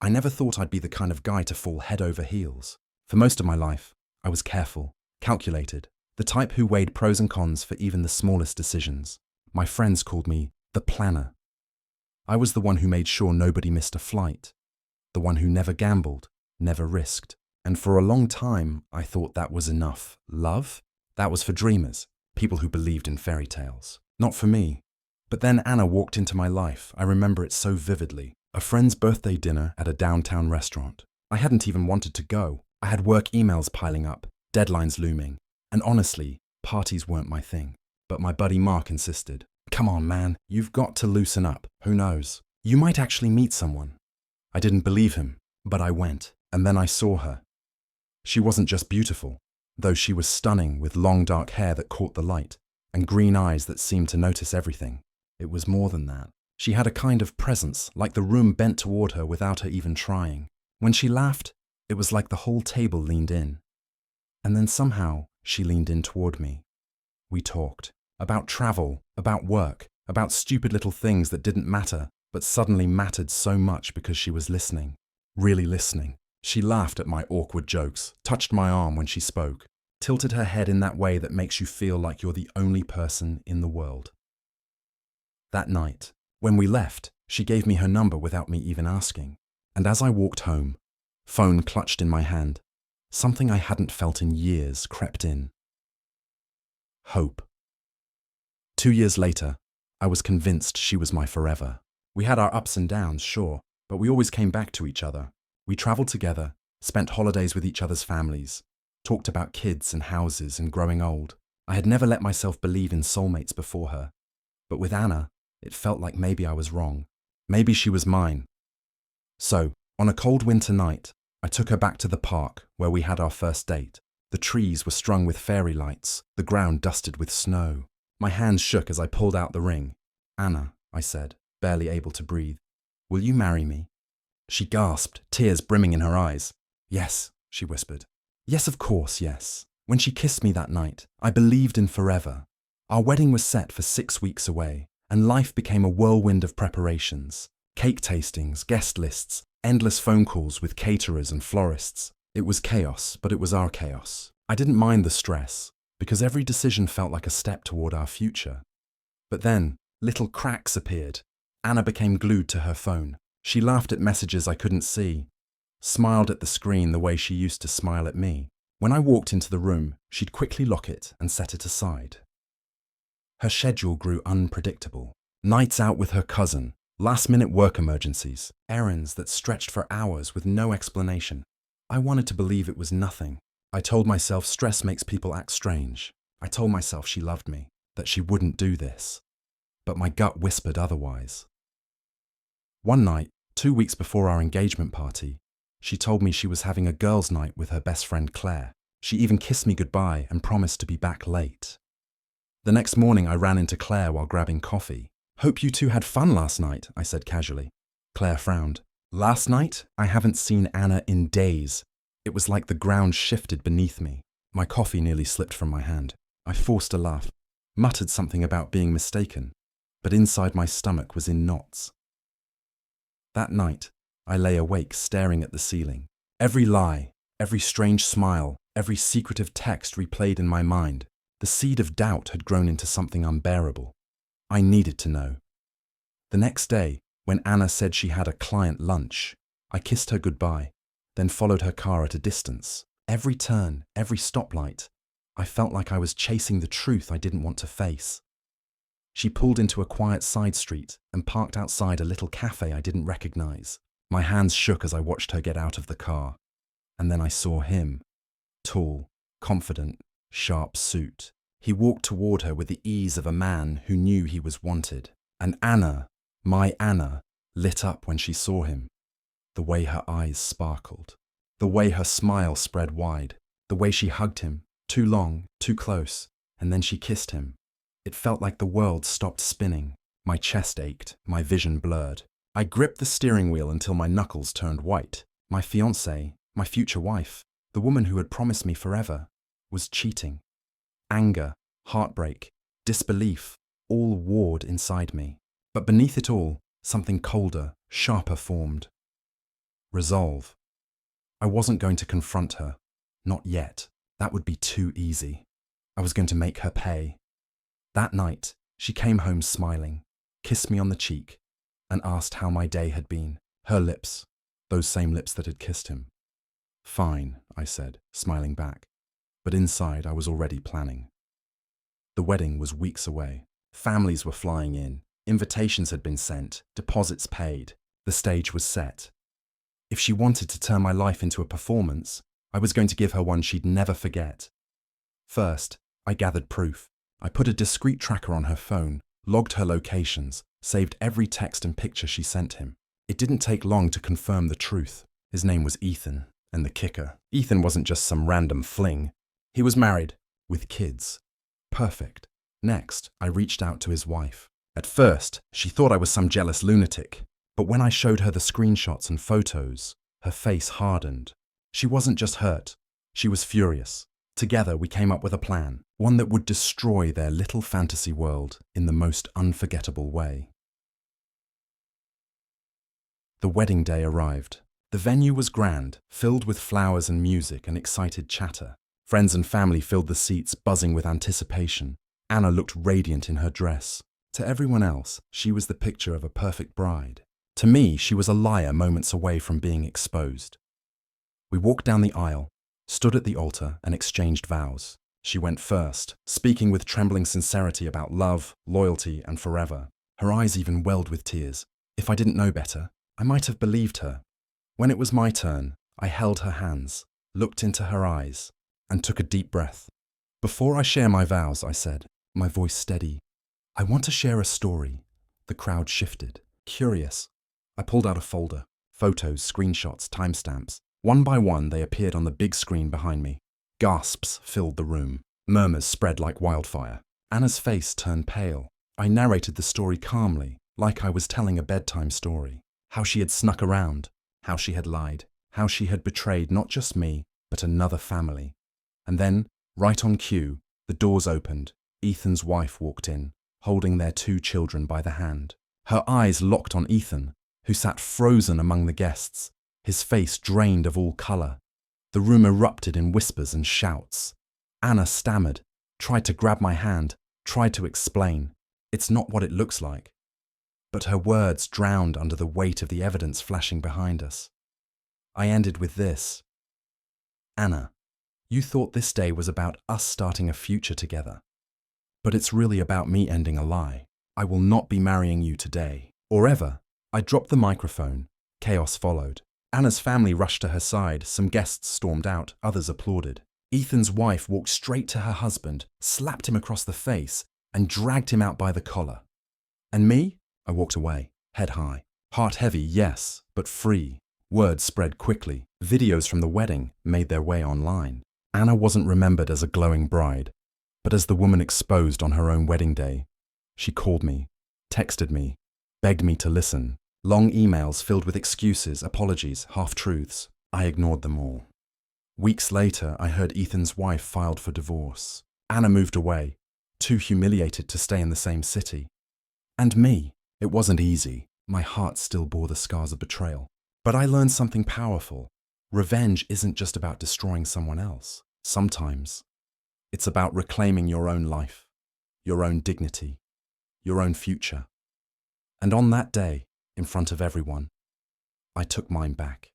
I never thought I'd be the kind of guy to fall head over heels. For most of my life, I was careful, calculated, the type who weighed pros and cons for even the smallest decisions. My friends called me the planner. I was the one who made sure nobody missed a flight, the one who never gambled, never risked. And for a long time, I thought that was enough. Love? That was for dreamers, people who believed in fairy tales. Not for me. But then Anna walked into my life. I remember it so vividly. A friend's birthday dinner at a downtown restaurant. I hadn't even wanted to go. I had work emails piling up, deadlines looming. And honestly, parties weren't my thing. But my buddy Mark insisted. Come on, man, you've got to loosen up. Who knows? You might actually meet someone. I didn't believe him, but I went. And then I saw her. She wasn't just beautiful, though she was stunning with long dark hair that caught the light and green eyes that seemed to notice everything. It was more than that. She had a kind of presence, like the room bent toward her without her even trying. When she laughed, it was like the whole table leaned in. And then somehow, she leaned in toward me. We talked about travel, about work, about stupid little things that didn't matter, but suddenly mattered so much because she was listening. Really listening. She laughed at my awkward jokes, touched my arm when she spoke, tilted her head in that way that makes you feel like you're the only person in the world. That night, when we left, she gave me her number without me even asking. And as I walked home, phone clutched in my hand, something I hadn't felt in years crept in. Hope. 2 years later, I was convinced she was my forever. We had our ups and downs, sure, but we always came back to each other. We traveled together, spent holidays with each other's families, talked about kids and houses and growing old. I had never let myself believe in soulmates before her. But with Anna, it felt like maybe I was wrong. Maybe she was mine. So, on a cold winter night, I took her back to the park where we had our first date. The trees were strung with fairy lights, the ground dusted with snow. My hands shook as I pulled out the ring. Anna, I said, barely able to breathe, will you marry me? She gasped, tears brimming in her eyes. Yes, she whispered. Yes, of course, yes. When she kissed me that night, I believed in forever. Our wedding was set for 6 weeks away, and life became a whirlwind of preparations. Cake tastings, guest lists, endless phone calls with caterers and florists. It was chaos, but it was our chaos. I didn't mind the stress, because every decision felt like a step toward our future. But then, little cracks appeared. Anna became glued to her phone. She laughed at messages I couldn't see, smiled at the screen the way she used to smile at me. When I walked into the room, she'd quickly lock it and set it aside. Her schedule grew unpredictable. Nights out with her cousin, last-minute work emergencies, errands that stretched for hours with no explanation. I wanted to believe it was nothing. I told myself stress makes people act strange. I told myself she loved me, that she wouldn't do this. But my gut whispered otherwise. One night, 2 weeks before our engagement party, she told me she was having a girls' night with her best friend Claire. She even kissed me goodbye and promised to be back late. The next morning I ran into Claire while grabbing coffee. Hope you two had fun last night, I said casually. Claire frowned. Last night? I haven't seen Anna in days. It was like the ground shifted beneath me. My coffee nearly slipped from my hand. I forced a laugh, muttered something about being mistaken, but inside my stomach was in knots. That night, I lay awake staring at the ceiling. Every lie, every strange smile, every secretive text replayed in my mind. The seed of doubt had grown into something unbearable. I needed to know. The next day, when Anna said she had a client lunch, I kissed her goodbye, then followed her car at a distance. Every turn, every stoplight, I felt like I was chasing the truth I didn't want to face. She pulled into a quiet side street and parked outside a little cafe I didn't recognize. My hands shook as I watched her get out of the car. And then I saw him. Tall, confident, sharp suit. He walked toward her with the ease of a man who knew he was wanted. And Anna, my Anna, lit up when she saw him. The way her eyes sparkled. The way her smile spread wide. The way she hugged him, too long, too close, and then she kissed him. It felt like the world stopped spinning. My chest ached, my vision blurred. I gripped the steering wheel until my knuckles turned white. My fiancée, my future wife, the woman who had promised me forever, was cheating. Anger, heartbreak, disbelief, all warred inside me. But beneath it all, something colder, sharper formed. resolve. I wasn't going to confront her. Not yet. That would be too easy. I was going to make her pay. That night, she came home smiling, kissed me on the cheek, and asked how my day had been. Her lips, those same lips that had kissed him. Fine, I said, smiling back. But inside I was already planning. The wedding was weeks away. Families were flying in. Invitations had been sent, deposits paid. The stage was set. If she wanted to turn my life into a performance, I was going to give her one she'd never forget. First, I gathered proof. I put a discreet tracker on her phone, logged her locations, saved every text and picture she sent him. It didn't take long to confirm the truth. His name was Ethan, and the kicker, Ethan wasn't just some random fling. He was married, with kids. Perfect. Next, I reached out to his wife. At first, she thought I was some jealous lunatic, but when I showed her the screenshots and photos, her face hardened. She wasn't just hurt, she was furious. Together, we came up with a plan, one that would destroy their little fantasy world in the most unforgettable way. The wedding day arrived. The venue was grand, filled with flowers and music and excited chatter. Friends and family filled the seats, buzzing with anticipation. Anna looked radiant in her dress. To everyone else, she was the picture of a perfect bride. To me, she was a liar moments away from being exposed. We walked down the aisle, stood at the altar, and exchanged vows. She went first, speaking with trembling sincerity about love, loyalty, and forever. Her eyes even welled with tears. If I didn't know better, I might have believed her. When it was my turn, I held her hands, looked into her eyes, and took a deep breath. Before I share my vows, I said, my voice steady, I want to share a story. The crowd shifted. Curious, I pulled out a folder. Photos, screenshots, timestamps. One by one, they appeared on the big screen behind me. Gasps filled the room. Murmurs spread like wildfire. Anna's face turned pale. I narrated the story calmly, like I was telling a bedtime story. How she had snuck around, how she had lied, how she had betrayed not just me, but another family. And then, right on cue, the doors opened. Ethan's wife walked in, holding their 2 children by the hand. Her eyes locked on Ethan, who sat frozen among the guests, his face drained of all colour. The room erupted in whispers and shouts. Anna stammered, tried to grab my hand, tried to explain. It's not what it looks like. But her words drowned under the weight of the evidence flashing behind us. I ended with this. Anna, you thought this day was about us starting a future together. But it's really about me ending a lie. I will not be marrying you today, or ever. I dropped the microphone. Chaos followed. Anna's family rushed to her side. Some guests stormed out, others applauded. Ethan's wife walked straight to her husband, slapped him across the face, and dragged him out by the collar. And me? I walked away, head high. Heart heavy, yes, but free. Word spread quickly. Videos from the wedding made their way online. Anna wasn't remembered as a glowing bride, but as the woman exposed on her own wedding day. She called me, texted me, begged me to listen. Long emails filled with excuses, apologies, half-truths. I ignored them all. Weeks later, I heard Ethan's wife filed for divorce. Anna moved away, too humiliated to stay in the same city. And me. It wasn't easy. My heart still bore the scars of betrayal. But I learned something powerful. Revenge isn't just about destroying someone else. Sometimes it's about reclaiming your own life, your own dignity, your own future. And on that day, in front of everyone, I took mine back.